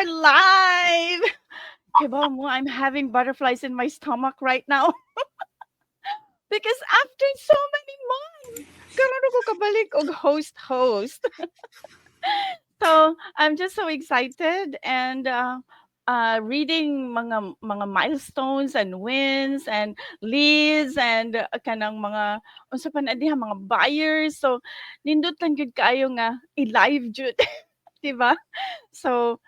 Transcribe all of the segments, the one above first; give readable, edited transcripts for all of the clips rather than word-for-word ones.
live. Kibaw mo, I'm having butterflies in my stomach right now because after so many months, karon ako kabalik og host. So I'm just so excited and reading mga milestones and wins and leads and kanang mga unsa pa na diha mga buyers. So nindot lang gyud kaayo nga i-live jud, 'di ba? So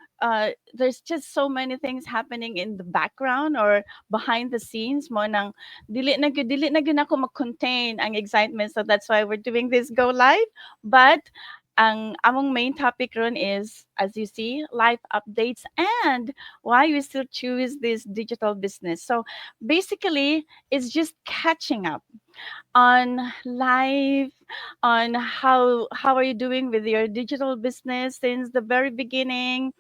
there's just so many things happening in the background or behind the scenes mo nang dili na gyud ako mag-contain ang excitement, so that's why we're doing this go live. But ang among main topic ron is, as you see, life updates and why we still choose this digital business. So basically it's just catching up on life, on how are you doing with your digital business since the very beginning,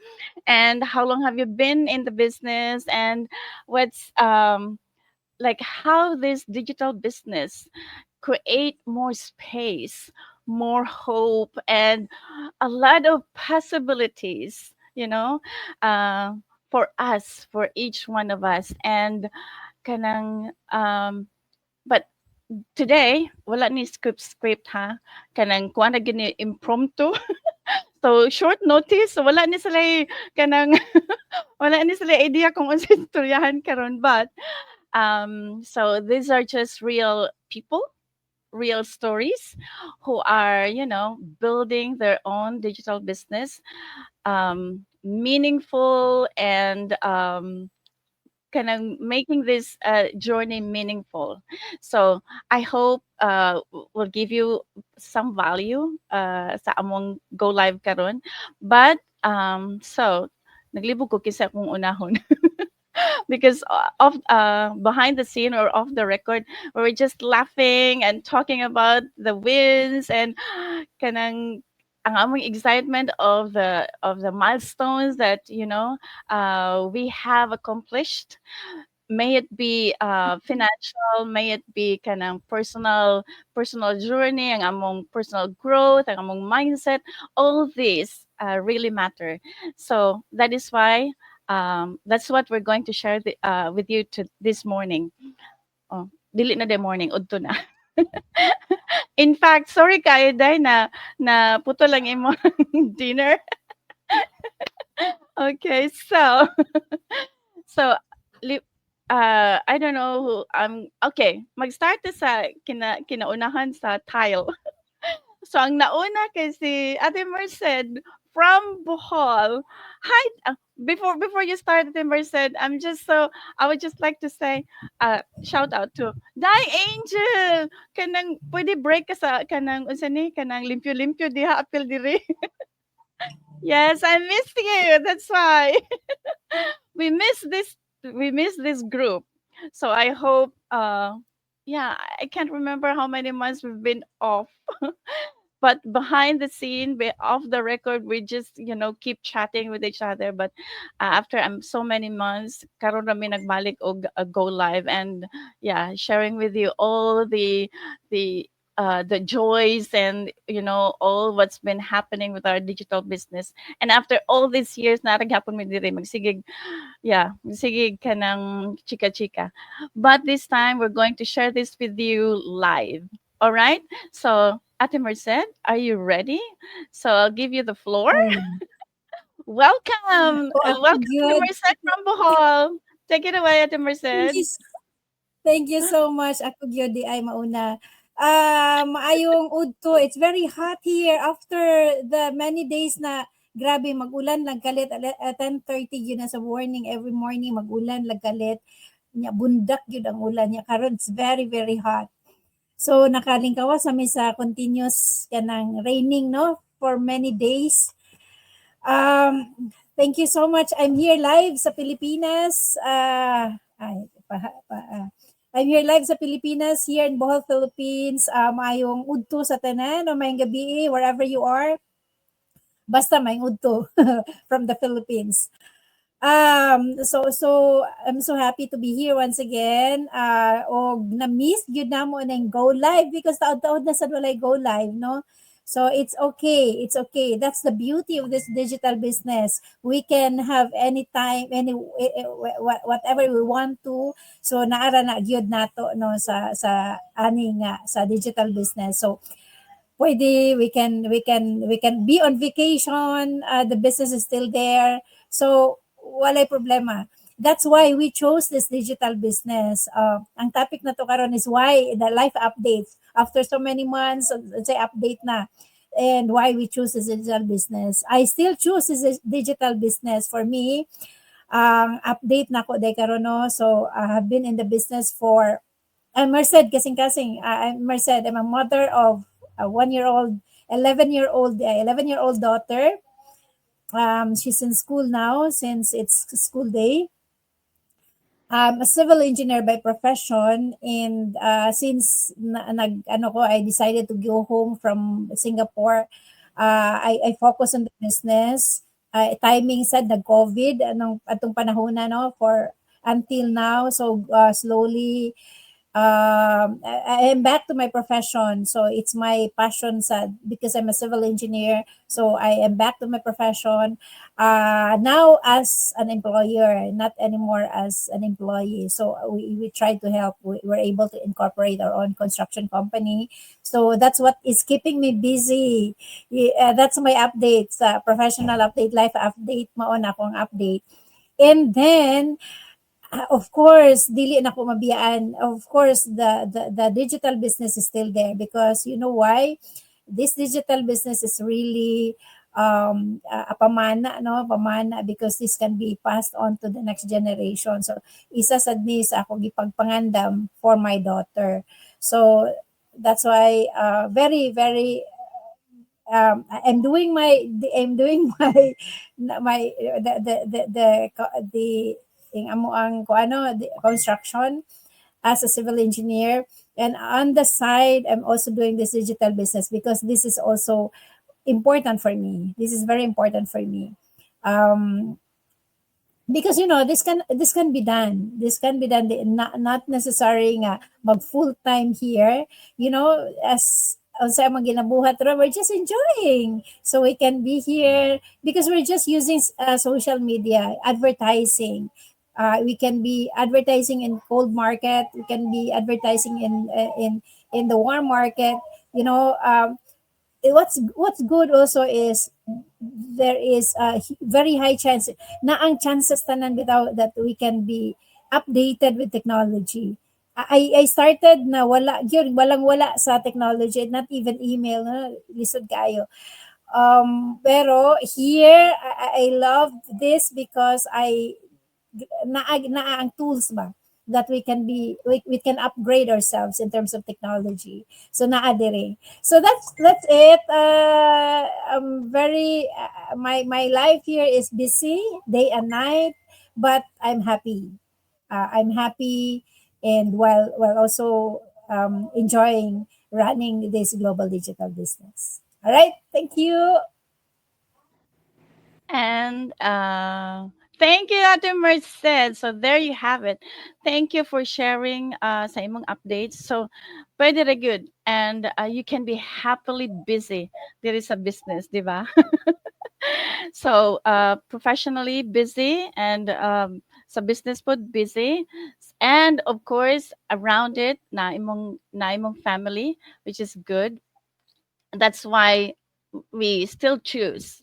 and how long have you been in the business, and what's like how this digital business create more space, more hope, and a lot of possibilities, uh, for us, for each one of us. And kanang but today wala ni script ha, kanang kuha na gini impromptu. So short notice, so wala ni sila kanang wala ni sila idea kung unsa istoryahan karon. But so these are just real people, real stories who are, building their own digital business, meaningful, and kind of making this journey meaningful. So I hope will give you some value sa among go live karon. But so naglibog ko kisa akong unahon because of behind the scene or off the record, we were just laughing and talking about the wins and kanang ang among excitement of the milestones that we have accomplished. May it be financial, may it be kanang personal journey, ang among personal growth, ang among mindset. All these really matter. So that is why that's what we're going to share with you this morning. Oh, dili na the morning, udto na. In fact, sorry kayo day na puto lang imo dinner. Okay, so so li- I don't know who okay, mag-start ta sa kinaunahan sa tile. So ang nauna kay si Ate Merced from Bohol. Hi, before you start, Ate Merced, I would just like to say shout out to Dai Angel. Kanang pwede break ka sa kanang unsa ni kanang limpyo-limpyo diha apil diri. Yes, I missed you. That's why. we miss this we miss this group. So I hope yeah, I can't remember how many months we've been off. But behind the scene, off the record, we just keep chatting with each other. But after so many months, karon rami nagbalik og go live, and yeah, sharing with you all the joys and all what's been happening with our digital business. And after all these years, naraghapon mi diri magsigig, yeah, magsigig kanang chika-chika. But this time, we're going to share this with you live. All right? So, Ate Merced, are you ready? So, I'll give you the floor. Oh, Welcome. oh, ako Welcome, Ate gyud. Merced from Bohol. Take it away, Ate Thank you, Merced. thank you so much. Ako gyud di ay mauna. Maayong udto. It's very hot here after the many days na grabe magulan lagkalit 10:30 yun na sa warning every morning magulan lagkalit. Nya bundak gyud ang ulan nya karon it's very very hot. So nakalingkawas sa sa continuous kanang raining no for many days. Thank you so much. I'm here live sa Pilipinas. I'm here live sa Pilipinas, here in Bohol, Philippines. Maayong udto sa tanan o mayong gabi, wherever you are. Basta mayong udto from the Philippines. So I'm so happy to be here once again. Og na-miss gyud namo nang go live because taod-taod na sad walay go live, no? So it's okay. It's okay. That's the beauty of this digital business. We can have anytime, whatever we want to. So naara na gyud nato no sa ani nga sa digital business. So pwede we can be on vacation, the business is still there, so walay problema. That's why we chose this digital business. Ang topic na to karon is why the life updates after so many months, let's say update na, and why we choose this digital business. I still choose this digital business. For me, ang update na ko day karon no, so I have been in the business for, I'm Merced, kasing-kasing. I'm Merced. I'm a mother of a 1-year-old, 11-year-old daughter. She's in school now since it's school day. I'm a civil engineer by profession, and since I decided to go home from Singapore, I focus on the business. Timing said the COVID atong panahon na no for until now, so slowly I am back to my profession. So it's my passion because I'm a civil engineer. So I am back to my profession now as an employer, not anymore as an employee. So we try to help. We're able to incorporate our own construction company. So that's what is keeping me busy. That's my updates, professional update, life update, maon akong update. And then, of course, dili na ko mabiyaan. Of course, the digital business is still there because you know why? This digital business is really a pamana, no? Pamana because this can be passed on to the next generation. So, isa sad ni sa ako gipagpangandam for my daughter. So, that's why very very I'm doing my the yung amo ang the construction as a civil engineer, and on the side I'm also doing this digital business because this is also important for me. This is very important for me. Because this can be done. This can be done, not necessary nga mag full time here, as unsa ang ginabuhat ro, we're just enjoying. So we can be here because we're just using social media, advertising. We can be advertising in cold market. We can be advertising in the warm market. What's good also is there is a very high chance na ang chances tanan bitaw that we can be updated with technology. I started na walang-wala sa technology, not even email, na lisod kayo. Pero here I love this because naa ang tools ba that we can upgrade ourselves in terms of technology. So naa dire. So that's it. Very my life here is busy day and night, but I'm happy. I'm happy, and while also enjoying running this global digital business. All right, thank you. And thank you, Ate Merced. So there you have it. Thank you for sharing sa imong updates. So pwede ra good. And you can be happily busy. There is a business, di ba? So professionally busy and sa business po busy. And of course, around it, na imong family, which is good. That's why we still choose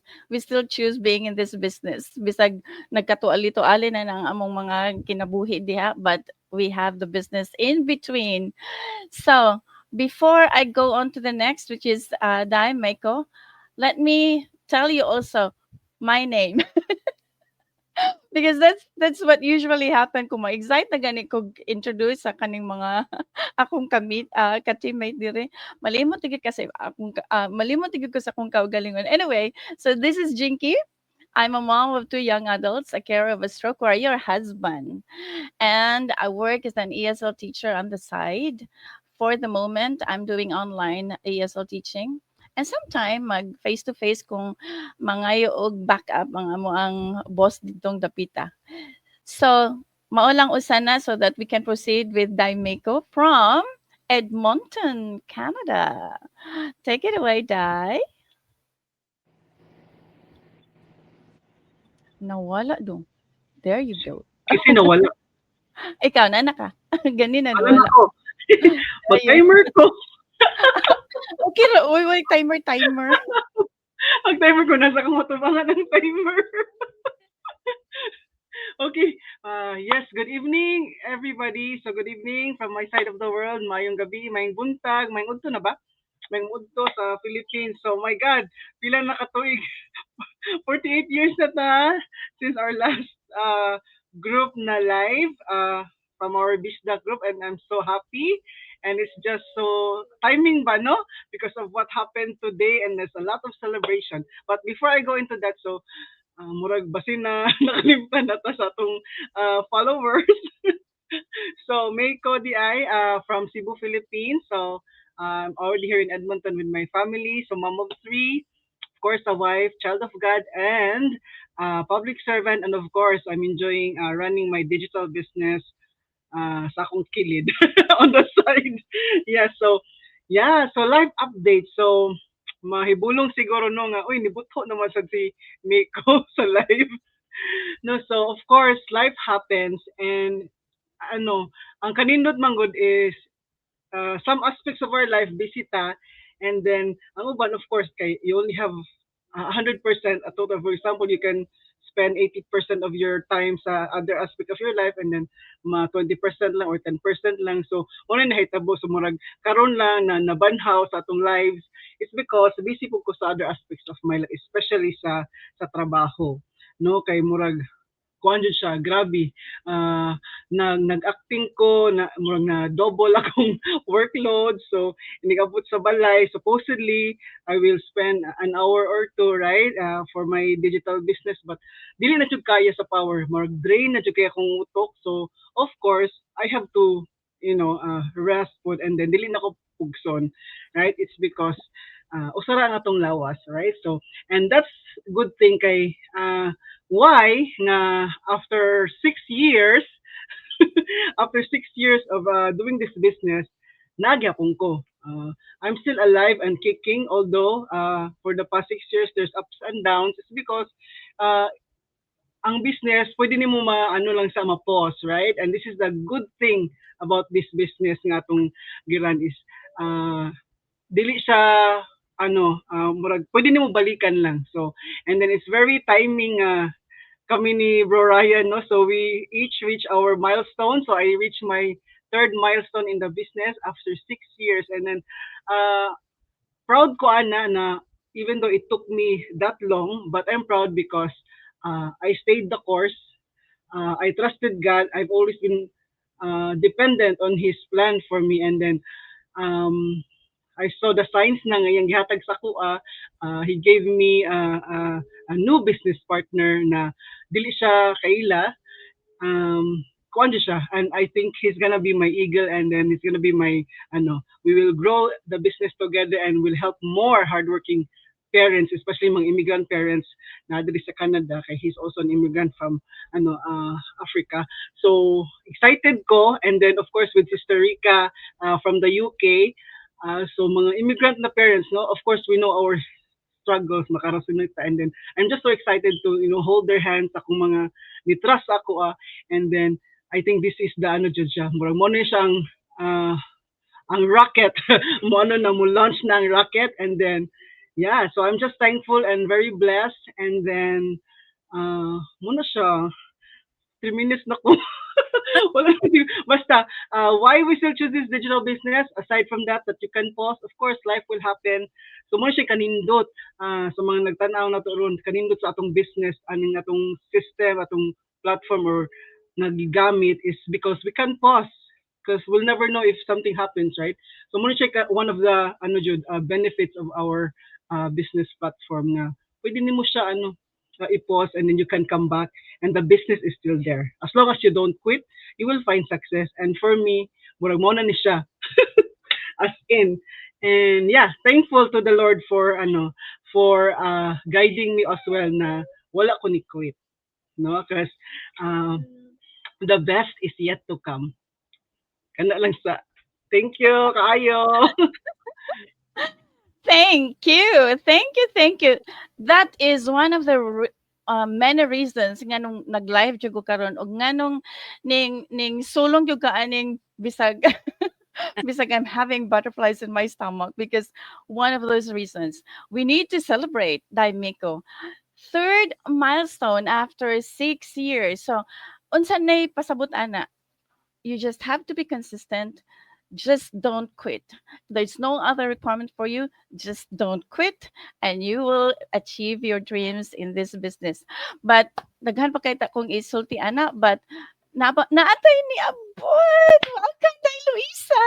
being in this business bisag nagkatuali-tuali na ng among mga kinabuhi diha, but we have the business in between. So before I go on to the next, which is Dai Maiko, let me tell you also my name. Because that's what usually happen kung ma-excite na gani ko introduce sa kaning mga akong ka-teammate dire. Malimot tigid kasi malimot tigid ko sa akong kaugalingon. Anyway, so this is Jinky. I'm a mom of 2 young adults, a carer of a stroke warrior husband, and I work as an ESL teacher on the side. For the moment, I'm doing online ESL teaching. And sometime mag face to face kung mangayo og backup ang amo ang boss ditong dapita. So, mao lang usana so that we can proceed with Daimeko from Edmonton, Canada. Take it away, Dai. Nawala dong. There you go. Kasi nawala. Ikaw na naka. Ganina Wala na nawala. ako. Ayun. Mag-timer ko. Okay ra. Uy, wait, timer. Mag-timer ko. Nasa kamatubangan ng timer. Okay. Yes, good evening, everybody. So, good evening from my side of the world. Mayong gabi, mayong buntag, mayong udto na ba? Mayong udto sa Philippines. So, my God, pila na katuig. 48 years na ta since our last group na live from our Bisda group, and I'm so happy. And it's just so timing ba, no? Because of what happened today, and there's a lot of celebration. But before I go into that, so murag basin na nakalimtan na ta sa atong followers. So Meiko DI from Cebu, Philippines. So I'm already here in Edmonton with my family. So mom of three, of course a wife, child of God, and public servant. And of course I'm enjoying running my digital business sa akong kilid on the side. Yeah, so live update. So mahibulong siguro no nga, uy, nibuto naman sa si Miko sa live. No, so of course, life happens, and ano, ang kanindot man gud is some aspects of our life bisita, and then ang uban of course kay you only have 100% a total. For example, you can spend 80% of your time sa other aspect of your life, and then 20% lang or 10% lang. So wala na hitabo so murag karon lang na nabanhaw sa atong lives. It's because busy po ko sa other aspects of my life, especially sa trabaho. No, kay murag kuan jud siya, grabe. Nag-acting ko na murag na double akong workload. So inikabot sa balay. Supposedly I will spend an hour or two, right, for my digital business, but dili na jud kaya sa power. Murag drain na jud kaya akong utok. So of course I have to, rest food, and then dili na ko pugson, right? It's because usara nga tong lawas, right? So and that's good thing kay why nga after 6 years after 6 years of doing this business, nagyapon ko. I'm still alive and kicking, although for the past 6 years there's ups and downs. It's because uh, ang business pwede nimo maano lang sa ma-pause, right? And this is the good thing about this business nga tong giran is uh, dili siya murag pwede nimo balikan lang. So and then it's very timing kami ni Bro Ryan, no? So we each reach our milestone. So I reached my third milestone in the business after 6 years, and then uh, proud ko ana na even though it took me that long, but I'm proud because I stayed the course. I trusted God. I've always been dependent on His plan for me, and then um, I saw the signs na ngayang gihatag sa kuha. He gave me a new business partner na dili siya kaila. Kuan siya, and I think he's gonna be my eagle, and then he's gonna be my we will grow the business together and will help more hardworking parents, especially mga immigrant parents na diri sa Canada, kay he's also an immigrant from Africa. So excited ko, and then of course with Sister Rica from the UK. So mga immigrant na parents, no, of course we know our struggles makarasunod ta, and then I'm just so excited to hold their hands akong mga ni-trust ako and then I think this is the jud siya murag mo na siyang ang rocket mo na mo launch na ang rocket, and then yeah, so I'm just thankful and very blessed, and then mo na siya 3 minutes na ko. Wala basta why we still choose this digital business, aside from that you can pause, of course life will happen. So mo siya kanindot sa mga nagtanaw na to ron, kanindot sa atong business aning atong system, atong platform or nagigamit is because we can pause, because we'll never know if something happens, right? So mo siya one of the benefits of our business platform nga pwede nimo siya i-pause, and then you can come back and the business is still there. As long as you don't quit, you will find success. And for me, murag mo na ni siya. As in. And yeah, thankful to the Lord for guiding me as well na wala ko ni quit. No? Because the best is yet to come. Kana lang sa Thank you, kaayo. Thank you. Thank you. Thank you. That is one of the many reasons nga nung nag-live jud ko karon og nganong ning sulong jud ka aning bisag bisag I'm having butterflies in my stomach because one of those reasons we need to celebrate Daimiko. Third milestone after 6 years. So unsa nay pasabot ana? You just have to be consistent. Just don't quit. There's no other requirement for you. Just don't quit and you will achieve your dreams in this business. But daghan pa kay ta kung isulti ana but naatay ni abot. Welcome kay Luisa.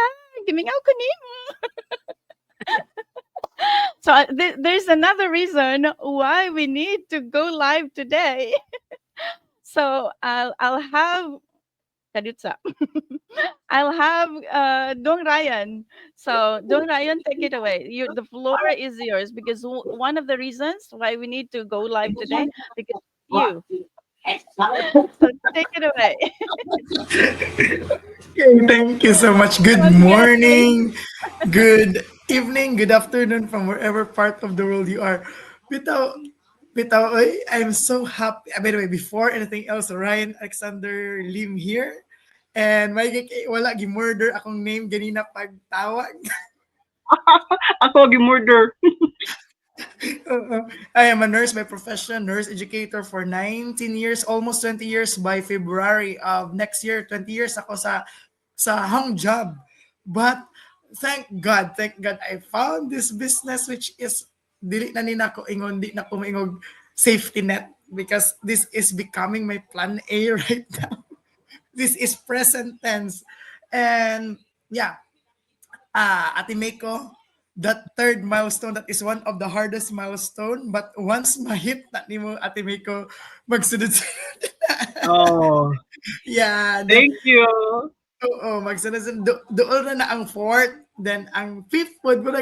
Gimingaw ko nimo. So there's another reason why we need to go live today. So I'll have Kadutsa. I'll have Dong Ryan. So Dong Ryan, take it away. The floor is yours because one of the reasons why we need to go live today because you. So take it away. Okay, thank you so much. Good Once again, morning, good evening, good afternoon from wherever part of the world you are. Bitaw, bitaw, oy, I'm so happy. By the way, before anything else, Ryan Alexander Lim here. And may wala gi-murder akong name ganina pagtawag. Ako gi-murder. I am a nurse by profession, nurse educator for 19 years, almost 20 years by February of next year. 20 years ako sa hang job. But thank God, I found this business which is dili na nina ko ingon, di na ko maingog safety net because this is becoming my plan A right now. This is present tense. And yeah, Ate Meko, that third milestone, that is one of the hardest milestone. But once ma-hit na ni mo, Ate Meko, magsunod Oh, yeah, thank you. oo, magsunod doon na ang fourth, then ang fifth pod mo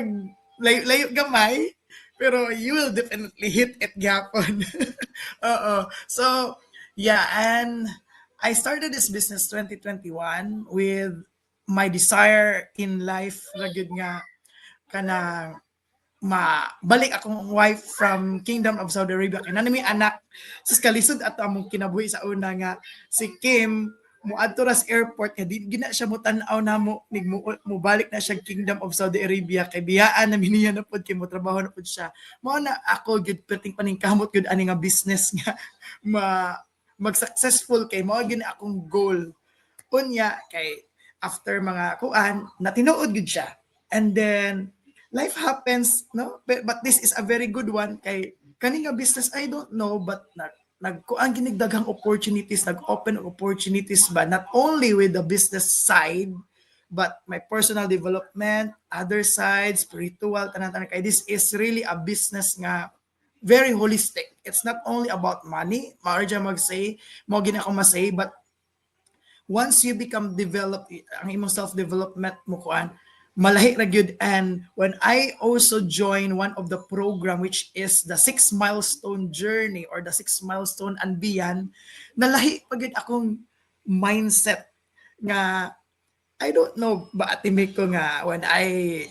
layo gamay, pero you will definitely hit it gapon. Oo. So, yeah, and I started this business 2021 with my desire in life ra gyud nga kanang balik akong wife from Kingdom of Saudi Arabia kay nami anak sus kalisod ato among kinabuhi sa una nga si Kim muadto ra sa airport kay di gina siya mo tan-aw namo nig mo balik na siya Kingdom of Saudi Arabia kay biyaan na niya na pud kay mo trabaho na pud siya mao na ako gyud perting paningkamot gyud ani nga business nga mag-successful kay mao gyud akong goal unya kay after mga kuan natinuod gyud siya and then life happens, no? But this is a very good one. Kay kaning nga business, I don't know, but nagkuan ginigdaghang opportunities, nag-open opportunities ba, not only with the business side, but my personal development, other side, spiritual, tanan-tanan. Kay this is really a business nga very holistic. It's not only about money, maarja mag-say, mo gina ako masay, but once you become developed, ang imong self-development mo kuan, malahi ra gyud. And when I also join one of the program which is the 6 milestone journey or the 6 milestone and beyond, nalahi pa gyud akong mindset nga I don't know ba atimik ko nga when I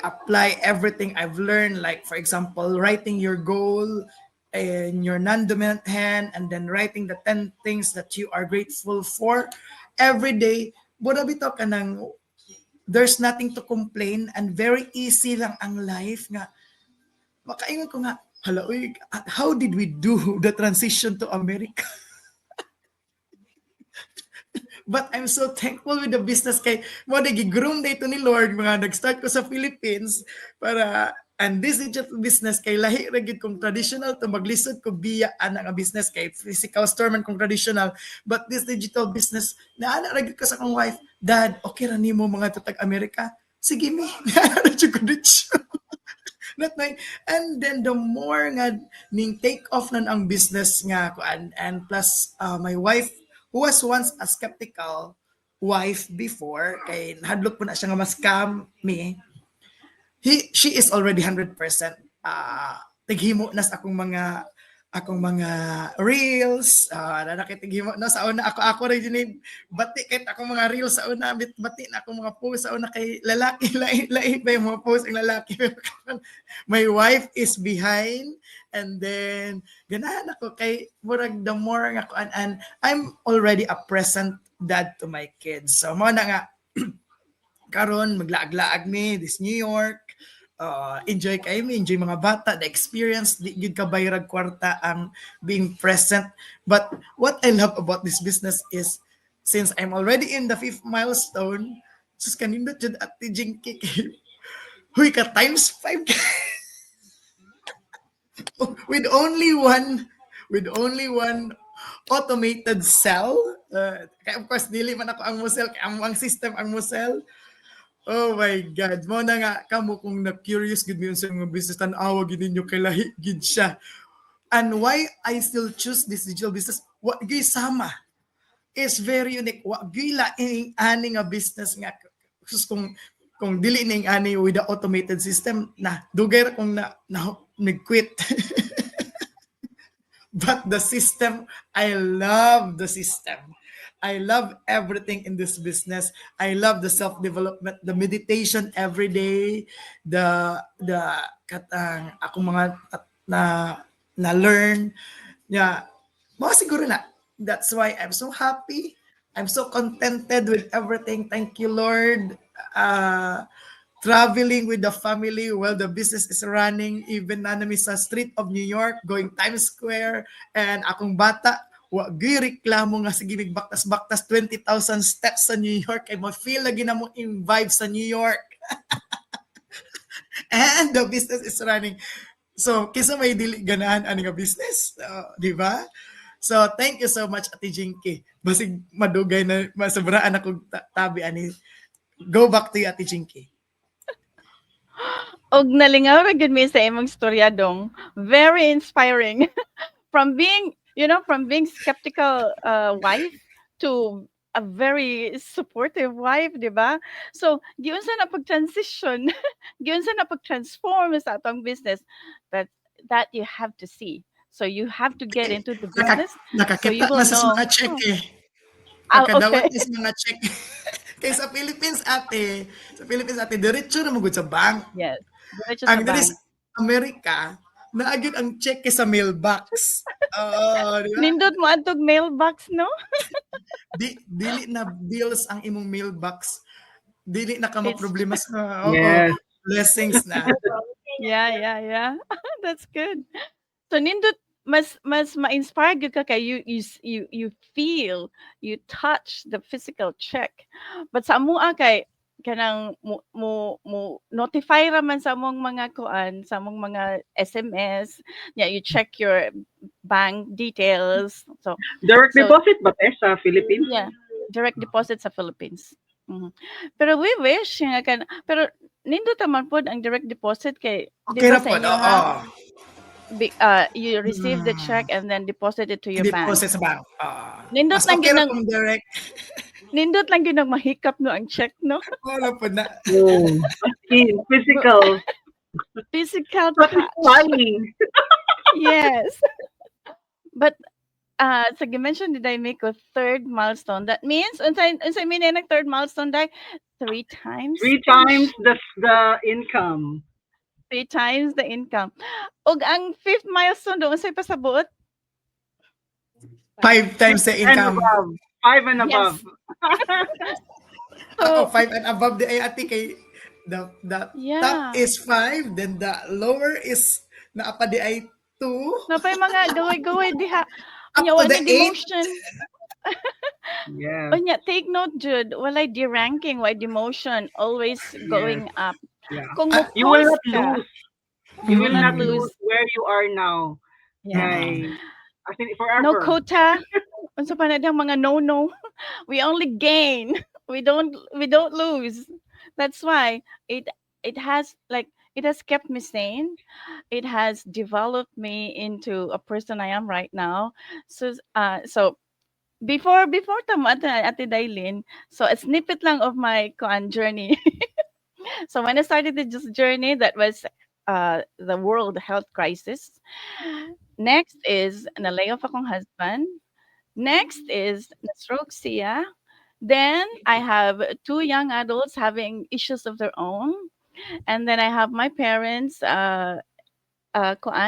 apply everything I've learned, like for example writing your goal in your non-dominant hand and then writing the 10 things that you are grateful for every day. Buda bitaw ka ng there's nothing to complain and very easy lang ang life nga makaingon ko nga hala uy, how did we do the transition to America. But I'm so thankful with the business kay mo gi-groom day to ni Lord mga nag-start ko sa Philippines para and this digital business kay lahi ra gid kung traditional to maglisod ko biya ana nga business kay physical store man kung traditional but this digital business na ana ra gid ko sa akong wife dad okay ra nimo mga tutag Amerika sige mi ana jud ko dito not my and then the more nga ning take off nan ang business nga and plus my wife who was once a skeptical wife before kay hadlok po na siya nga mas scam me she is already 100% tighimo na sa akong mga akong mga reels, na nakitigimo no sa una ako rin yun bati kahit akong mga reels sa una bati na akong mga post sa una kay lalaki lain pa yung mga post ang lalaki. My wife is behind, and then ganahan ako kay murag the more nga ako and I'm already a present dad to my kids. So mo na nga karon maglaag-laag mi this New York, enjoy kayo mi, enjoy mga bata, the experience, di gyud ka bayrag kwarta ang being present. But what I love about this business is since I'm already in the 5th milestone, sus kanindot jud at Jinky huy ka times 5 with only one automated cell. Kaya of course dili man ako ang musel, kaya ang system ang musel. Oh my God. Mo na nga kamo kung na-curious gid mi sa mga business tan-awa gid ninyo kay lahi gid siya. And why I still choose this digital business, wa gyud sama. Is very unique. Wa gyud laing ani nga business nga sus kung dili ning ani with the automated system na dugay ra kung na nag-quit. But the system, I love the system. I love everything in this business. I love the self-development, the meditation every day, the katang akong mga na learn. Yeah, mga siguro na. That's why I'm so happy. I'm so contented with everything. Thank you, Lord. Traveling with the family while the business is running, even na nami sa street of New York, going Times Square, and akong bata, wa gyud reklamo nga sige baktas 20,000 steps sa New York, kay mo feel lagi na mo in vibe sa New York. And the business is running. So, kisa may dili ganahan ani nga business, di ba? So, thank you so much, Ate Jinky. Basig madugay na masobraan ako tabi ani. Go back to you, Ate Jinky. Og nalingaw ra gyud mi sa imong storya dong. Very inspiring. From being, from being skeptical wife to a very supportive wife, di ba? So, giunsa na pag-transition, giunsa na pag-transform sa atong business, that you have to see. So, you have to get into the business. So, you Nakakita will na sa know. mga check eh. Okay. Nakadawat is mga check. Kaya sa Philippines ate, diretso na magud sa bank. Yes. Diretso sa Ang diri bank. sa Amerika, naagid ang check sa mailbox. Di ba? Nindot mo atog mailbox, no? Dili na bills ang imong mailbox. Dili na ka It's- problema sa Yes. blessings na. Yeah. That's good. So nindot mas ma-inspire gyud ka kay you feel, you touch the physical check. But sa amoa kay kanang mo notify ra man sa among mga kuan, sa among mga SMS, you check your bank details. So Direct So- deposit ba sa Philippines? yeah, direct deposit sa Philippines. Mhm. Pero we wish nga pero nindot man pod ang direct deposit kay di Okay ba ra sa po. inyo ha? You receive the check and then deposit it to your bank. Deposit sa bank. Nindot Mas lang okay ra ginang kung direct. nindot lang ginang mahikap no ang check, no? Wala po na. Oh, physical. Physical But touch. it's flying. Yes. But so you mentioned did I make a third milestone? That means unsay mean nag third milestone dai 3 times. 3 times the income. 3 times the income. Og ang fifth milestone doon unsay pasabuot? 5 times the And income. above. 5 and Yes. above. So 5 and above the ay ate kay the Yeah. top is 5, then the lower is naapa di ay 2. napay mga gaway diha. Up Unya to wala the 8. demotion. Yeah. Unya take note Jude, walay de-ranking, why demotion, always going up. Yeah. Kung You will not mo-post ka, lose. You will not lose. lose where you are now. Yeah. Right. I think forever. No quota. Unsa pa na diyang mga no. We only gain. We don't lose. That's why it has kept me sane. It has developed me into a person I am right now. So before tamo Ate Dailin, so a snippet lang of my journey. So when I started this journey, that was the world health crisis. Next is na-layoff akong husband. Next is na-stroke siya. Then I have 2 young adults having issues of their own. And then I have my parents,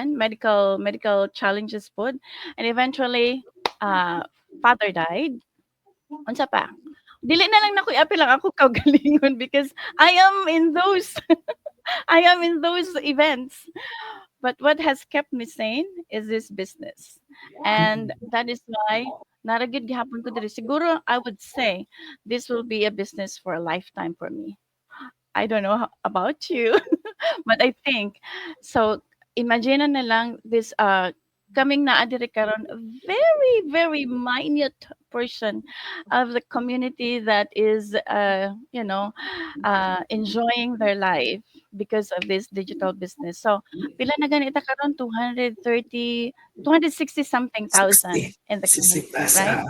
medical challenges po. And eventually, father died. Unsa pa? Dili na lang nako i-apil lang ako kaugalingon because I am in those I am in those events. But what has kept me sane is this business. And that is why not a good gihapon ko diri. Siguro I would say this will be a business for a lifetime for me. I don't know about you, but I think so. Imagine na lang this coming na adiri karon very very minute portion of the community that is enjoying their life because of this digital business. So pila na ganita karon 260 something thousand 60. in the 60 community, plus. right?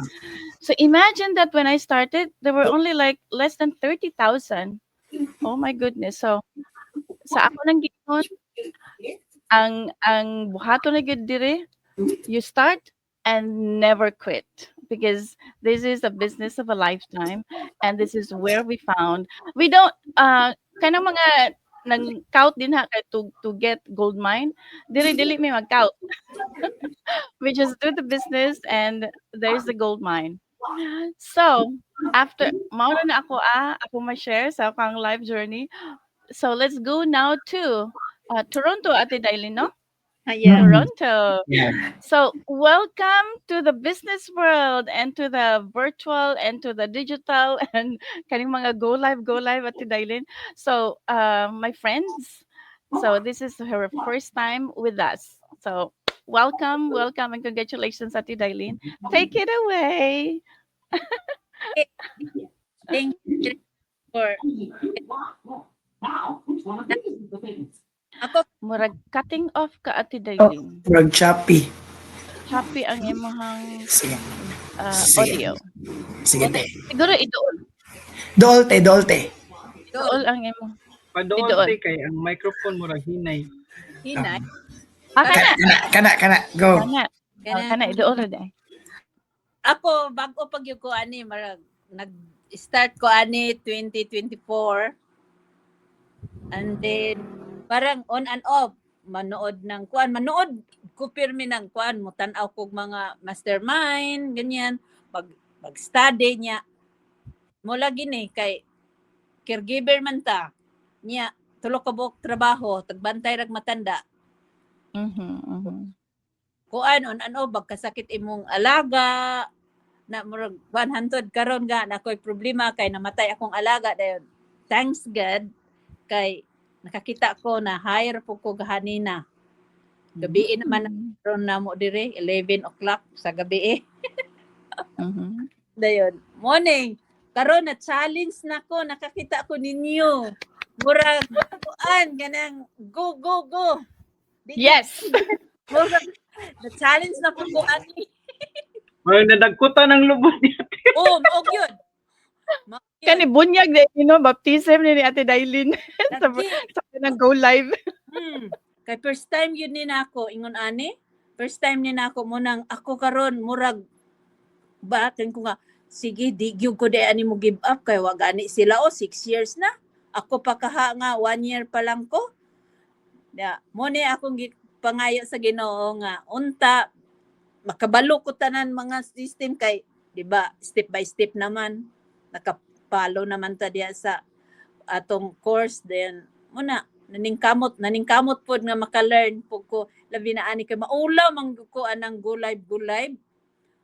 So imagine that when I started, there were only like less than 30,000. Oh my goodness. So sa ako lang giingon, ang buhaton na gyud diri, you start and never quit because this is a business of a lifetime and this is where we don't kanang mga nang count din ha kay to get gold mine, dili may mag-count. We just do the business and there's the gold mine. So, after mao na ako ma-share sa akong life journey. So let's go now to Toronto, Ate Dailin, no? Yeah. Toronto. Yeah. So welcome to the business world and to the virtual and to the digital and kaning mga go live Ate Dailin. So my friends, so this is her first time with us. So welcome and congratulations, Ate Dailin. Take it away. Thank you for ako Murag cutting off ka, Ate Dailin. Murag choppy. Happy ang imong Sige. audio. Sige, te. Siguro idool. Dolte. Idool ang imong. Padoon Idoon. te kay ang microphone mo ra hinay. hinay. Kana. Go. Kana idool ra day. Ako bago pag yung ko ani marag nag-start ko ani 2024. And then parang on and off manood ko pirmi ng kuan mo tan-aw kog mga mastermind ganyan mag-study niya mo lagi ni kay caregiver man ta niya tulo ka buok trabaho tagbantay rag matanda kuan on and off kasakit imong alaga na murag 100 karon ga na koy problema kay namatay akong alaga dayon. Thanks God kay nakakita ko na hire po ko gahanina. Gabi naman ron na mo dire 11 o'clock sa gabi. Dayon. Morning. Karon na challenge na ko nakakita ko ninyo. Murag kuan ganang go. Yes. Murag na challenge na po ko ani. Parang nadagkutan ng lubot niya. Oh, maog yun. Kani bunyag de baptism ni Ate Dailin sa nang go live. Kay first time yun ni nako ingon ani. First time ni nako mo nang ako karon murag batin ko nga sige di gyud ko de ani mo give up kay wa gani sila 6 years na. Ako pa kaha nga 1 year pa lang ko. Mo ni akong pangayo sa Ginoo nga unta makabalo ko tanan mga system kay di ba step by step naman nakapalo naman ta diya sa atong course then muna naningkamot pod nga maka-learn pug ko labi na ani kay maulaw man ko anang go live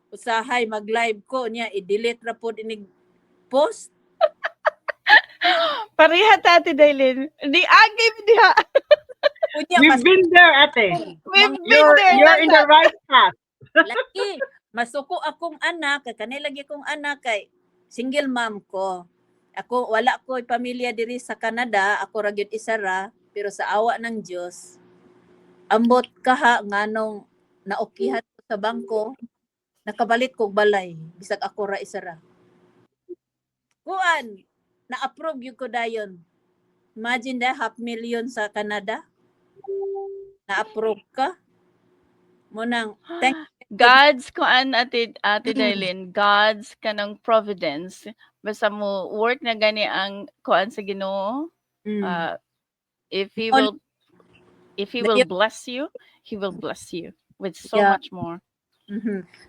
usahay mag live ko niya i-delete ra pod inig post Pareha ta Ate Dailin. Di agay diha. unya We've been there, ate. We've been there. You're in the right path. laki masuko akong anak kay kanay lagi kong anak kay single mom ko. Ako wala ko pamilya diri sa Canada, ako ra gyud isa ra pero sa awa ng Dios ambot kaha nganong naokihan ko sa bangko nakabalit kog balay bisag ako ra isa ra. Kuan na-approve yung ko dayon. Imagine that $500,000 sa Canada. Na-approve ka. mo nang thank God's kuan Ate Dailin, God's kanang providence. Basta mo work na gani ang kuan sa Ginoo. mm. If he All- will bless you, he will bless you with so Yeah. much more.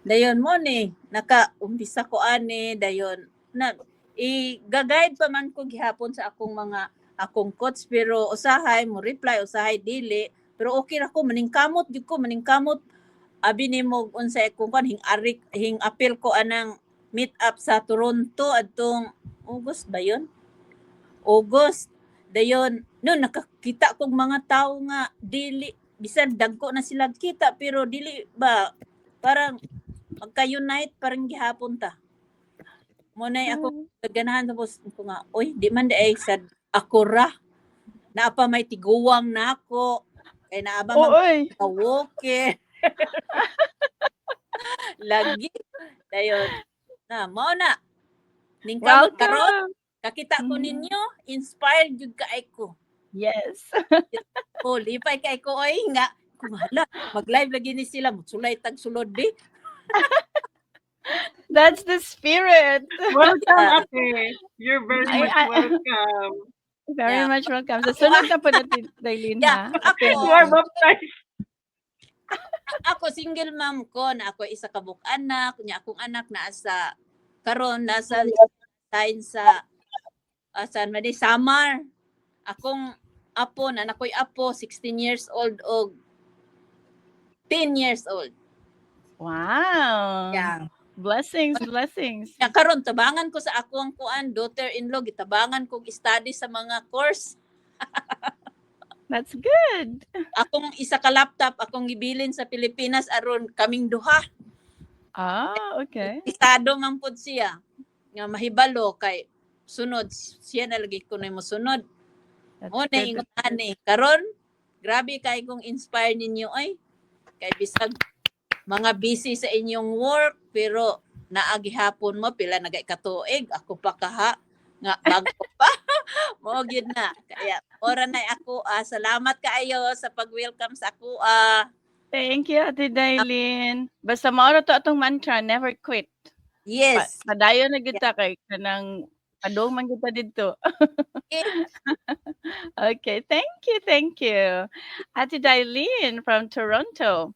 Dayon mo ni naka-umpisa ko ani dayon na i-guide pa man ko gihapon sa akong coach pero usahay mo reply usahay dili pero okay ra ko maningkamot jud ko maningkamot abi nimo unsay kung kan hing appeal ko anang meet up sa Toronto adtong August ba yun? August dayon no nakakita kog mga tawo nga dili bisan dagko na sila kita pero dili ba parang magka-unite parang gihapon ta. Munay ako ganahan tapos ko nga, oy, di man ay sad ako ra. Naapa may tiguwang na ako. Kay naaba man Oy. kawoke. Lagi. Dayon. Na, mao na. Ningkamot karon, Welcome. kakita ko Mhm. ninyo, inspired jud ka ko. Yes. O, lipay kay ko oy nga. Kumala, mag-live lagi ni sila, sulay tag sulod di. That's the spirit. Welcome, Yeah. Ate. You're very I- much I- welcome. Very Yeah. much welcome. Sa sunod na po Ate Dailin Yeah, ha. ako. You are baptized. Ako single mom ko na ako isa ka buk anak, nya akong anak na sa karon nasa sign sa saan man di Samar. Akong apo na nakoy apo 16 years old o 10 years old. Wow. Yeah. Blessings. Ya karon tabangan ko sa akong kuan daughter-in-law gitabangan kog study sa mga course. That's good. Akong isa ka laptop akong gibilin sa Pilipinas aron kaming duha. Okay. Estado man pud siya nga mahibalo kay sunod siya na lagi ko na mo sunod. That's O na good. ingon ani karon grabe kay kong inspire ninyo ay kay bisag mga busy sa inyong work pero naagi hapon mo pila nagay katuig ako pa kaha nga bago pa mo gyud na kaya ora na ako salamat kaayo sa pag-welcome sa ako Thank you, Ate Dailin. Basta mauro to atong mantra, never quit. yes Padayon na kita kay kanang padong man kita dito. Okay, thank you. Ate Dailin from Toronto.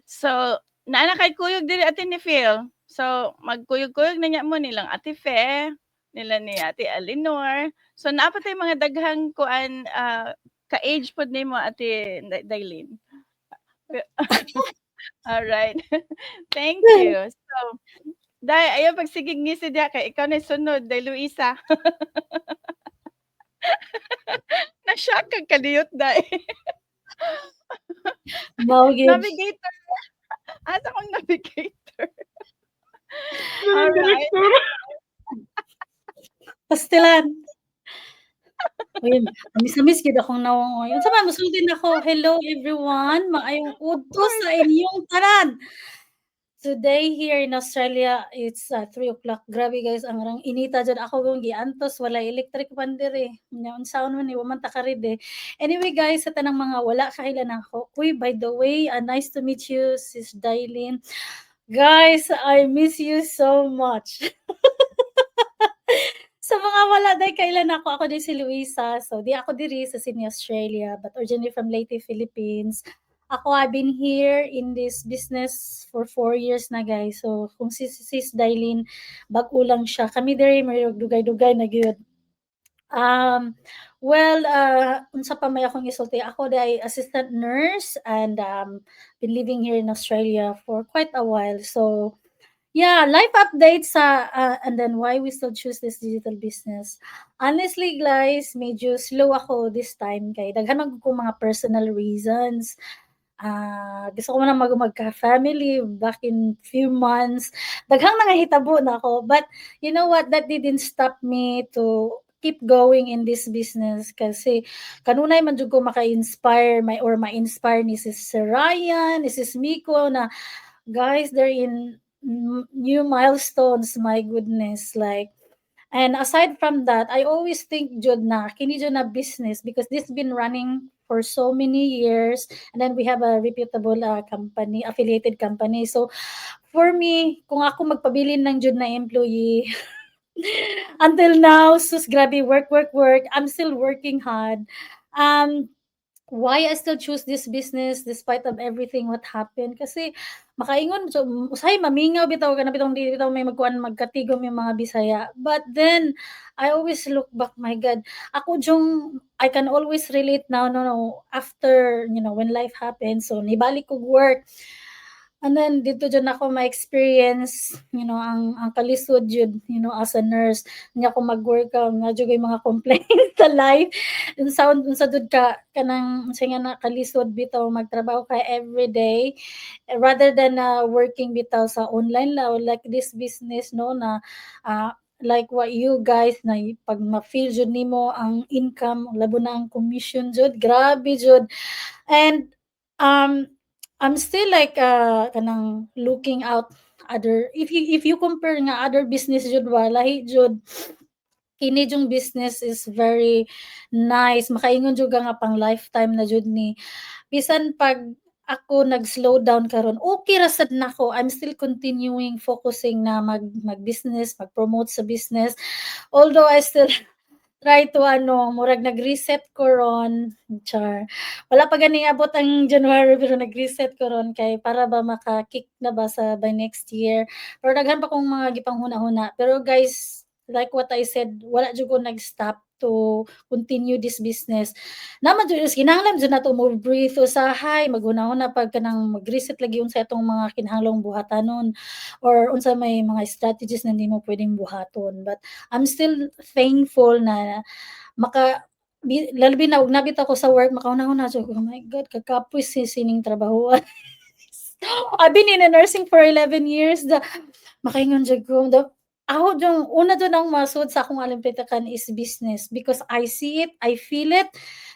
So, naana kay kuyog diri Ate ni Phil. So, magkuyog-kuyog na niya mo nilang Ate Fe, nila ni Ate Alinor. So, naapa tay mga daghang kuan ka-age pod nimo Ate Dailin. All right. Thank you. So, dai ayo pagsigig ni si dia kay ikaw na sunod dai Luisa. Na-shock kag kaliyot dai. Navigator. Asa kong navigator. All right. Pastilan. Ayun, miss gid akong nawong. Unsa man mosultin ako. Hello everyone. Maayong udto sa inyong tanan. Today here in Australia, it's 3 o'clock. Grabe guys, ang rang inita dyan. Ako kung giantos, wala electric pan diri. Nya unsaon man ni waman ta karid eh. Anyway guys, sa tanang mga wala kailan ako. Uy, by the way, nice to meet you, Sis Dailin. Guys, I miss you so much. Sa mga wala day kailan ako din si Luisa. So di ako diri sa Sydney, Australia, but originally from Leyte, Philippines. I've been here in this business for 4 years na guys. So kung si Sis Dailin bag-o lang siya. Kami diri may dugay-dugay na gyud. Unsa pa may akong isulti. Ako day assistant nurse and been living here in Australia for quite a while. So yeah, life updates and then why we still choose this digital business. Honestly, guys, medyo slow ako this time kay daghan man ko mga personal reasons. Gusto ko na magka-family back in few months. Daghang nangahitabo na ako. But you know what? That didn't stop me to keep going in this business kasi kanunay man jud ko maka-inspire ma-inspire ni Sis Ryan, ni Sis Miko na guys, they're in new milestones, my goodness, like. And aside from that, I always think jud na kini jud na business because this been running for so many years, and then we have a reputable company, affiliated company. So for me, kung ako magpabilin ng jud na employee, until now, sus grabe, work. I'm still working hard. Why I still choose this business despite of everything what happened? Kasi makaingon so usahay mamingaw bitaw kana bitong di bitaw may magkatigom yung mga Bisaya. But then I always look back, my God. Ako jung I can always relate now no after, when life happens. So nibalik ko work. And then dito jud ako ma-experience, ang kalisod jud, as a nurse. Nya ako mag-work nga jud yung mga complaints sa life. Unsa dud ka kanang nga na kalisod bitaw magtrabaho ka every day rather than working bitaw sa online like this business no na like what you guys na pag ma-feel jud nimo ang income labo na ang commission jud grabe jud. And I'm still like kanang looking out other if you compare nga other business jud lahi jud kini jung business is very nice, makaingon jud nga pang lifetime na jud ni bisan pag ako nag-slow down karon okay ra sad nako. I'm still continuing focusing na mag-business, mag-promote sa business, although I still try to murag nag-reset ko ron, char. Wala pa gani abot ang January pero nag-reset ko ron kay para ba maka-kick na ba sa by next year. Pero daghan pa kong mga gipanghuna-huna. Pero guys, like what I said, wala jud ko nag-stop to continue this business. Naman jud kinahanglan jud nato mo breathe usahay, maghuna-huna pag kanang mag-reset lagi unsa itong mga kinahanglang buhatanon or unsa may mga strategies na hindi mo pwedeng buhaton. But I'm still thankful na lalabi na ug nabit ako sa work makauna-una so oh my God kakapoy sining trabaho. I've been in nursing for 11 years. Makaingon jud ko ako yung una doon ang masud sa akong alimpitakan is business because I see it, I feel it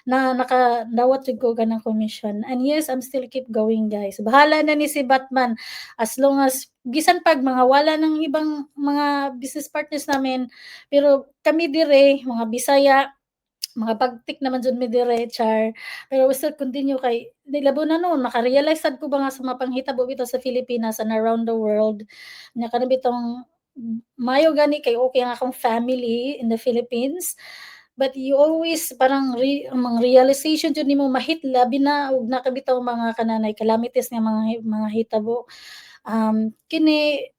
na nakadawat jud ko ganang commission. And yes, I'm still keep going guys. Bahala na ni si Batman as long as bisan pag mga wala ng ibang mga business partners namin pero kami dire mga Bisaya mga pagtik naman jud mi dire char pero we still continue kay labo na no naka-realize sad ko ba nga sa mga panghitabo bitaw sa Pilipinas and around the world nya kana bitong mayo gani kay okay ang akong family in the Philippines but you always parang mga realization jud nimo mahit labi na ug nakabitaw mga kananay calamities nga mga hitabo kini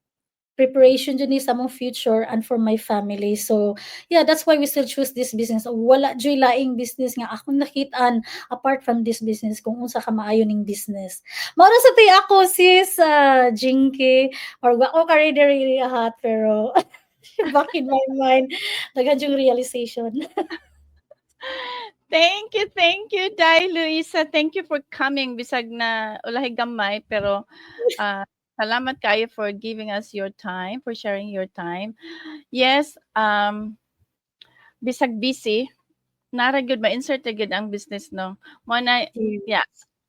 preparation jud ni sa mong future and for my family. So, yeah, that's why we still choose this business. Wala joy laing business nga akong nakitaan apart from this business kung unsa ka maayo ning business. Mao sa tay ako sis Jinky or wa ko ka really hot pero back in my mind daghan yung realization. Thank you, Dai Luisa. Thank you for coming. Bisag na ulahi gamay, pero salamat kayo for giving us your time, for sharing your time. Yes, bisag busy, nara gyud ma-insert gyud ang business no. Mo na yeah.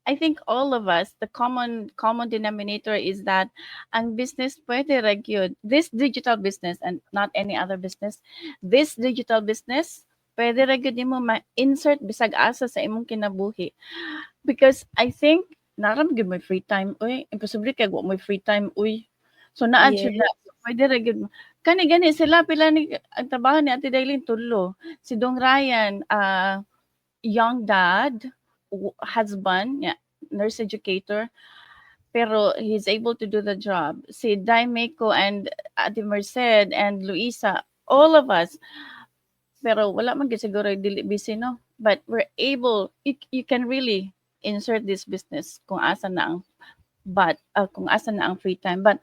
I think all of us, the common denominator is that ang business pwede ra gyud. This digital business and not any other business. This digital business pwede ra gyud nimo ma-insert bisag asa sa imong kinabuhi. Because I think naram gyud may free time uy imposible kay wa may free time uy so naa jud na pwede ra gyud kani sila pila ni ang trabaho ni Ate Dailin tulo si Dong Ryan young dad husband nurse educator pero he's able to do the job si Dai Meiko and Ate Merced and Luisa all of us pero wala man gyud siguro dili busy no but we're able you can really insert this business kung asa na ang kung asa na ang free time but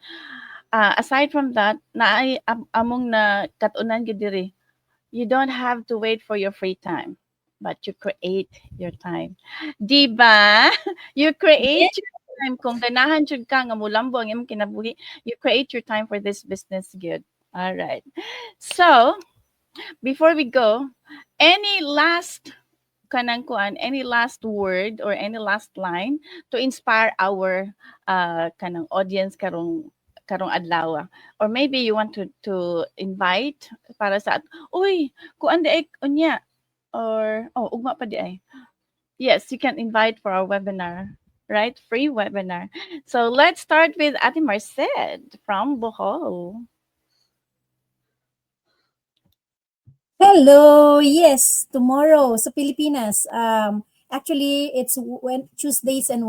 aside from that naay among na katunan gyud diri you don't have to wait for your free time but you create your time diba you create your time kung ganahan jud ka nga molambo ang imong kinabuhi you create your time for this business good all right so before we go any last any last word or any last line to inspire our kanang audience karong adlaw or maybe you want to invite para sa uy kuan di ay unya or ugma pa di ay Yes, you can invite for our webinar, right? Free webinar. So let's start with Ate Marced from Bohol. Hello. Yes, tomorrow sa Pilipinas. Actually, it's when Tuesdays and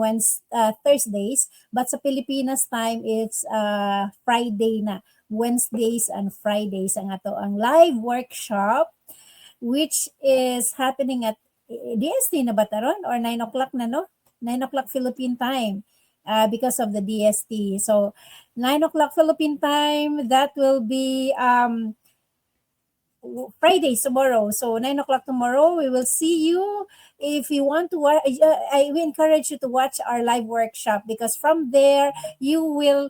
Thursdays, but sa Pilipinas time it's Friday na. Wednesdays and Fridays ang ato ang live workshop which is happening at DST na ba taron or 9 o'clock na no? 9 o'clock Philippine time because of the DST. So 9 o'clock Philippine time, that will be Friday tomorrow. So 9 o'clock tomorrow, we will see you. If you want to watch, we encourage you to watch our live workshop because from there you will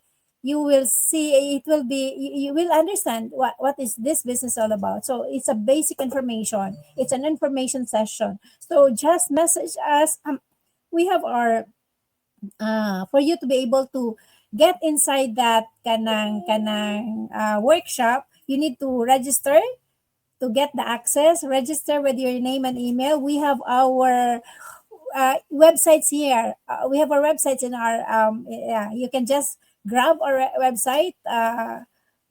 see, it will be, you will understand what is this business all about. So it's a basic information. It's an information session. So just message us. We have our for you to be able to get inside that kanang workshop. You need to register to get the access. Register with your name and email. We have our websites here. We have our websites in our you can just grab our website.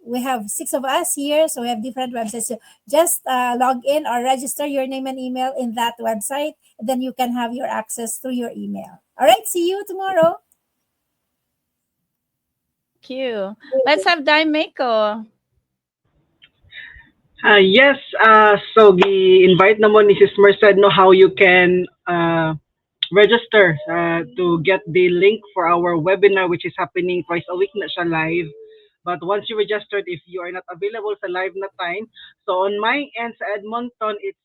We have 6 of us here, so we have different websites. So just log in or register your name and email in that website. Then you can have your access through your email. All right, see you tomorrow. Thank you. Let's have Daimeko. Yes, so gi-invite naman ni Sis Merced no how you can register to get the link for our webinar which is happening twice a week na siya live. But once you registered, if you are not available sa live na time, so on my end sa Edmonton, it's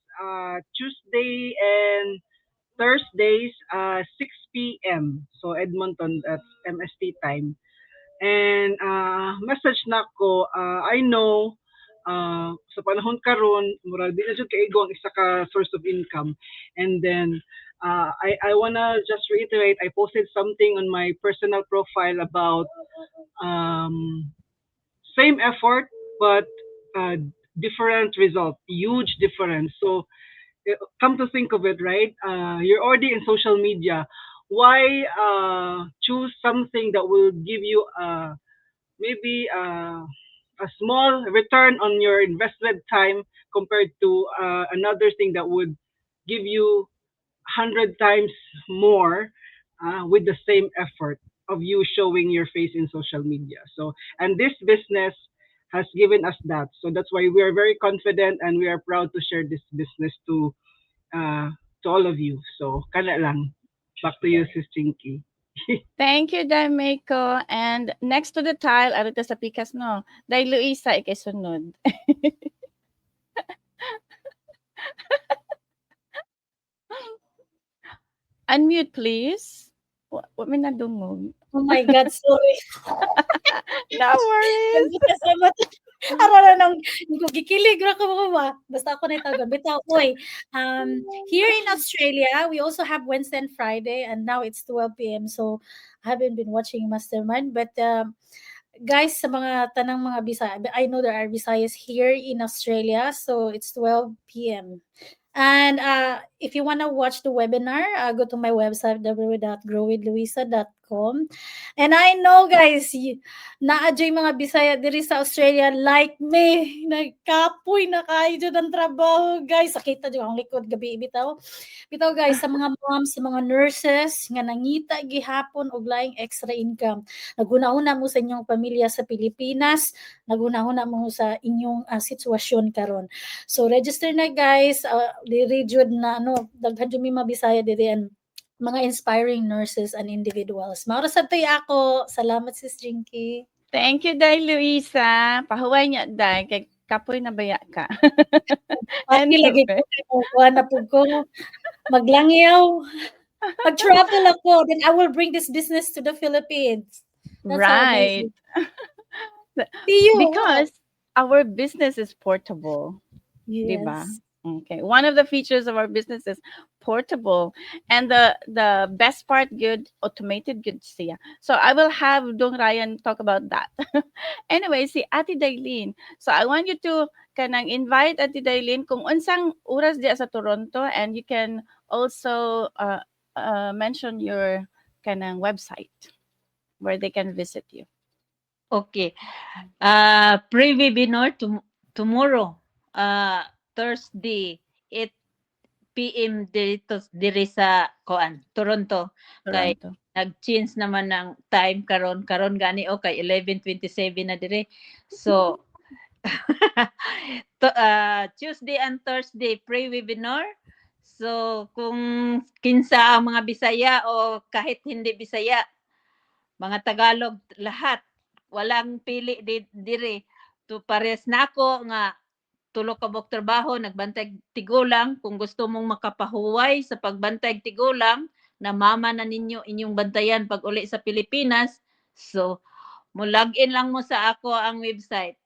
Tuesday and Thursdays 6 p.m. So Edmonton, that's MST time. And message na ko, I know sa panahon karon murag di na jud kaigo ang isa ka source of income. And then I wanna just reiterate, I posted something on my personal profile about same effort but different result, huge difference. So come to think of it, right? You're already in social media. Why choose something that will give you maybe a small return on your invested time compared to another thing that would give you 100 times more with the same effort of you showing your face in social media. So, and this business has given us that. So that's why we are very confident and we are proud to share this business to all of you. So, kana lang. Back to you, Sis Chinky. Thank you, Daimeko. And next to the tile, arito sa pikas no. Dahil Luisa, ikay sunod. Unmute, please. What may nadungog? Oh my God, sorry. No worries. Kasama ara nang gikilig ra ko ba? Basta ako na itagon. Bitaw, oy. Here in Australia, we also have Wednesday and Friday, and now it's 12 p.m. So I haven't been watching Mastermind, but guys, sa mga tanang mga Bisaya, I know there are Visayas here in Australia, so it's 12 p.m. And if you want to watch the webinar, go to my website www.growwithluisa.com. And I know, guys, na-adjay mga Bisaya diri sa Australia like me. Nagkapoy na kayo dyan ang trabaho, guys. Sakita dyan ang likod gabi. Bitaw, guys, sa mga moms, sa mga nurses, nga nangita gihapon og laing extra income. Naguna-una mo sa inyong pamilya sa Pilipinas. Naguna-una mo sa inyong sitwasyon karon. So, register na, guys. Diri jud na daghan jud mi mabisaya diri and mga inspiring nurses and individuals. Maura sa tay ako. Salamat sis Jinky. Thank you, Day Luisa. Pahuway niya, Day. Kay kapoy na baya ka. Pati lagi ko na pud ko maglangyaw. Pag-travel ako, then I will bring this business to the Philippines. That's right. See you. Because our business is portable. Yes. Diba? Okay. One of the features of our business is portable. And the best part, good, automated good siya. So I will have Dong Ryan talk about that. Anyway, si Ate Daylene. So I want you to kanang invite Ate Daylene kung unsang oras diya sa Toronto and you can also mention your kanang website where they can visit you. Okay. Pre-webinar tomorrow, Thursday, 8 PM diri sa Toronto. Kay Toronto. nag-change naman ng time karon gani kay 11:27 na dire. So Tuesday and Thursday pre-webinar. So kung kinsa ang mga Bisaya o kahit hindi Bisaya, mga Tagalog lahat, walang pili dire. To pares nako nga tulo ka bok trabaho nagbantay tigulang. Kung gusto mong makapahuway sa pagbantay tigulang, na mama na ninyo inyong bantayan pag uli sa Pilipinas. So mo login lang mo sa ako ang website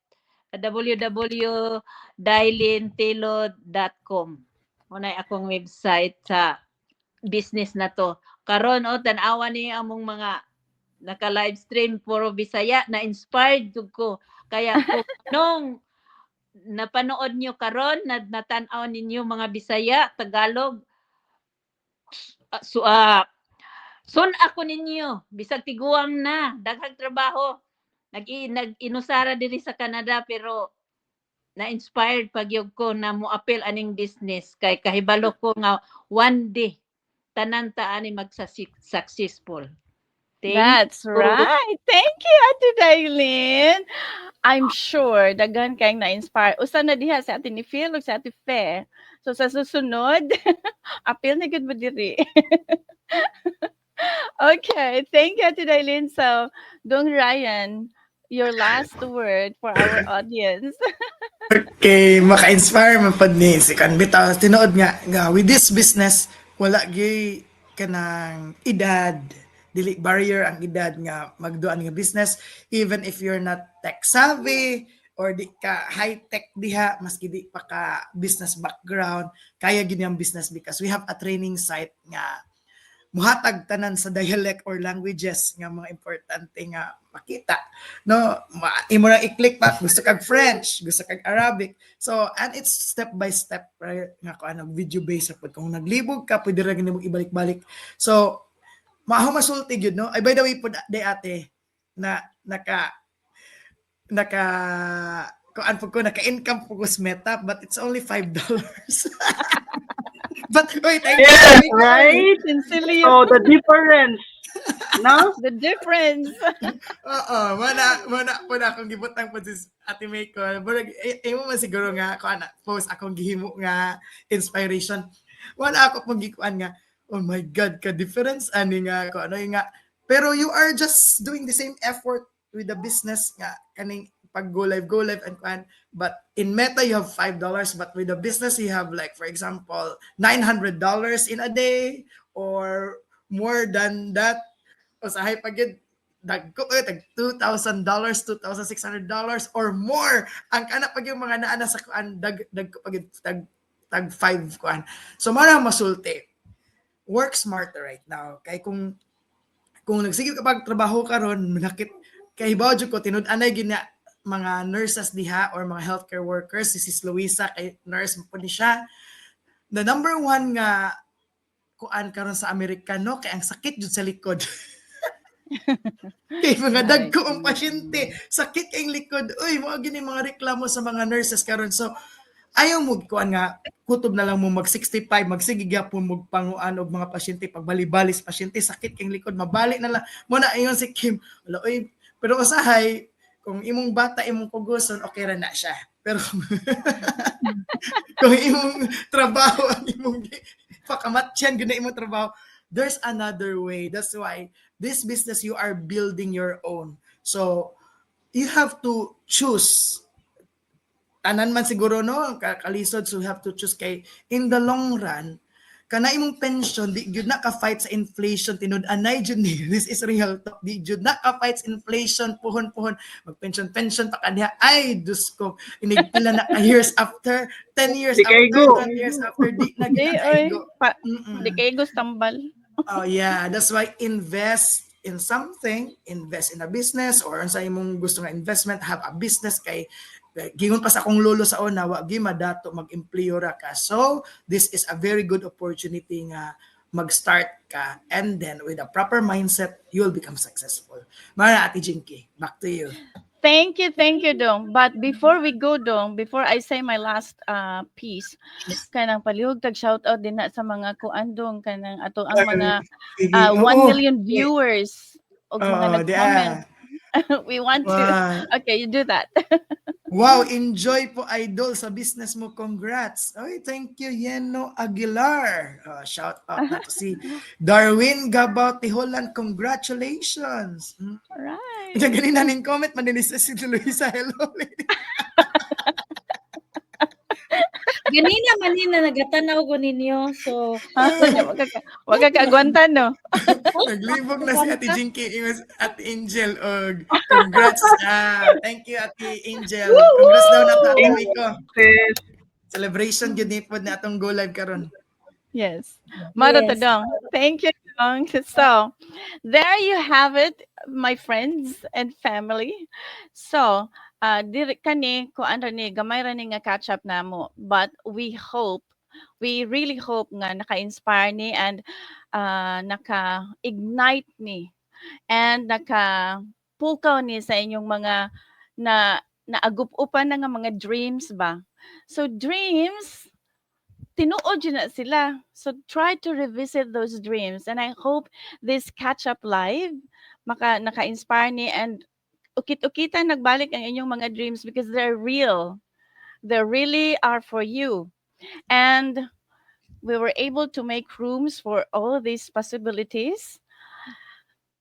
www.dailintilo.com. Unay akong website sa business na to. Karon tan-awan ni among mga naka-live stream puro Bisaya, na inspired jud ko. Kaya kung nung napanood nyo karon, natanaw ninyo mga Bisaya, Tagalog, sun ako ninyo, bisag tiguang na, daghang trabaho. Nag-inusara diri sa Canada, pero na-inspired pagyog ko na mo-appeal aning business. Kay kahibalo ko nga one day, tanan ta ani mag-successful. That's right. Thank you, Ate Dailin. I'm sure daghan kayong na-inspire. Usa na diha sa Ate ni Phil ug sa Ate Fe. So sa susunod, appeal na gud mo diri. Okay, thank you, Ate Dailin. So, Dong Ryan, your last word for our audience. Okay, maka-inspire man pad ni si kan bitaw tinuod nga with this business wala gyud kanang edad, dili barrier ang edad nga magduan nga business, even if you're not tech savvy or di ka high tech diha, maski di pa ka business background, kaya gid ang business because we have a training site nga muhatag tanan sa dialect or languages nga mga importante nga makita, no? Imo ra i-click pa gusto kag French, gusto kag Arabic, so and it's step by step, right? Nga video based pud kung naglibog ka pwede ra nimo ibalik-balik. So maaho masulti gyud, no? Ay, by the way pud day ate na naka naka-income po ko sa Meta, but it's only $5. But wait, Yes, right? Sincerely, So the difference, no? the difference. Mana po na akong gibutang po si Ate Meiko. Imo man siguro nga post akong gihimo nga inspiration. Wala ako pong gikuan nga, oh my God, ka difference ani nga ko ano nga. Pero you are just doing the same effort with the business nga kaning pag go live and kuan. But in Meta you have $5, but with the business you have, like for example, $900 in a day or more than that. O sa high pagid tag $2,000, $2,600 or more ang kana pag yung mga naana sa kuan dag pagid tag 5 kuan. So mara masulti. Work smarter right now. Kay kung nagsigil ka pag trabaho karon, nakit kay hibaw jud ko tinud-anay gina mga nurses diha or mga healthcare workers, si Sis Luisa kay nurse po ni siya. The number one nga kuan karon sa Amerika, no, kay ang sakit jud sa likod. Kay mga dagko ang pasyente, sakit kay likod. Uy, mo gini mga reklamo sa mga nurses karon. So ayaw mo kuan nga kutob na lang mo mag 65, magsige gyapon mo panguan og mga pasyente, pagbali-balis pasyente, sakit kay likod, mabalik na lang. Mo na ayon si Kim. Wala oy, pero usahay kung imong bata imong puguson, okay ra na siya. Pero kung imong trabaho ang imong pakamatyan gud na imong trabaho, there's another way. That's why this business you are building your own. So you have to choose. Tanan man siguro, no, kalisod, so you have to choose kay in the long run kana imong pension di gyud na ka fight sa inflation, tinud-anay jud ni, this is real talk, di gyud na ka fight sa inflation, puhon mag pension pa kaniya, ay dus ko inigpila na years after 10 years Di after kaigo. 12 years after di na Di, kaigo. di kayo gusto tambal. Oh yeah, that's why invest in something, invest in a business or sa imong gusto nga investment, have a business kay Gingon pa sa akong lolo sa una, wa gi madato mag-employer ka. So, this is a very good opportunity nga mag-start ka, and then with a proper mindset, you will become successful. Mara, Ate Jinky, back to you. Thank you, Dong. But before we go, Dong, before I say my last piece, kanang palihog tag shout out din na sa mga kuandong kanang ato ang mga Sige. 1 Oo. million viewers og mga Oo, nag-comment. We want to. Wow. Okay, you do that. Wow, enjoy po idol sa business mo. Congrats. Oy, thank you Yeno Aguilar. Shout out na to si Darwin Gabaw Tiholan. Congratulations. Alright. Ito ganina ning comment manilis si Luisa. Hello. Ganina manina nagatanaw ko ninyo. So, Wag ka kaagwantan, no? Naglibog na si Ate Jinky ingon Ate Angel og congrats. Thank you Ate Angel. Congrats daw na to Ate Miko. Sis. Celebration gyud ni pod na atong go live karon. Yes. Mara to yes. Dong. Thank you, Dong. So, there you have it, my friends and family. So, diri kani ko ano ni gamay ra ni nga catch up namo, but we really hope nga naka-inspire ni and naka-ignite ni and naka-pukaw ni sa inyong mga naagup-upan na nga mga dreams ba. So dreams tinuod yun na sila. So try to revisit those dreams and I hope this catch up live naka-inspire ni and ukit-ukita nagbalik ang inyong mga dreams because they're real. They really are for you. And we were able to make rooms for all these possibilities.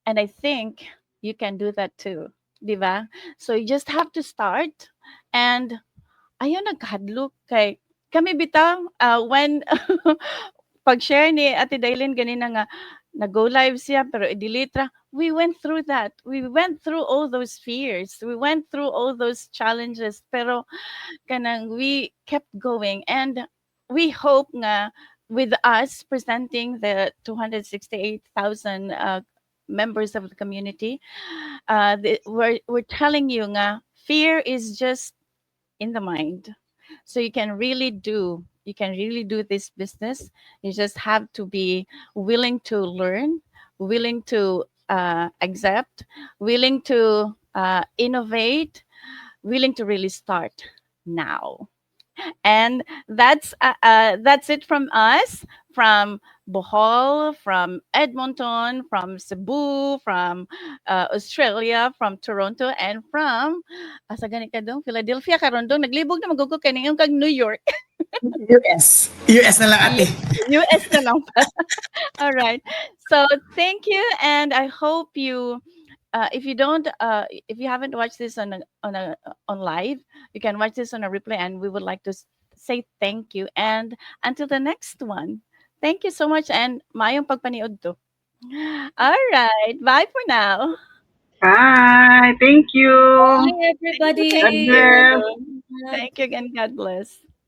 And I think you can do that too. Diba? So you just have to start. And ayun, nagkahadlok kay kami bitaw when pag-share ni Ate Dailin ganina nga nag-go live siya pero i-delete ra. We went through that. We went through all those fears. We went through all those challenges. Pero kanang we kept going and we hope nga with us presenting the 268,000 members of the community, we're telling you nga fear is just in the mind. So you can really do this business. You just have to be willing to learn, willing to accept, willing to innovate, willing to really start now. And that's it from us, from Bohol, from Edmonton, from Cebu, from Australia, from Toronto, and from sa ganit ka dong Philadelphia karon dong naglibog na magugod kaning kag New York. US. US na lang ate. US na lang pa. All right. So thank you, and I hope you. If you haven't watched this on live, you can watch this on a replay, and we would like to say thank you. And until the next one, thank you so much, and mayong pagpaniod to. All right, bye for now. Bye. Thank you. Bye, everybody. God bless. Thank you, and God bless.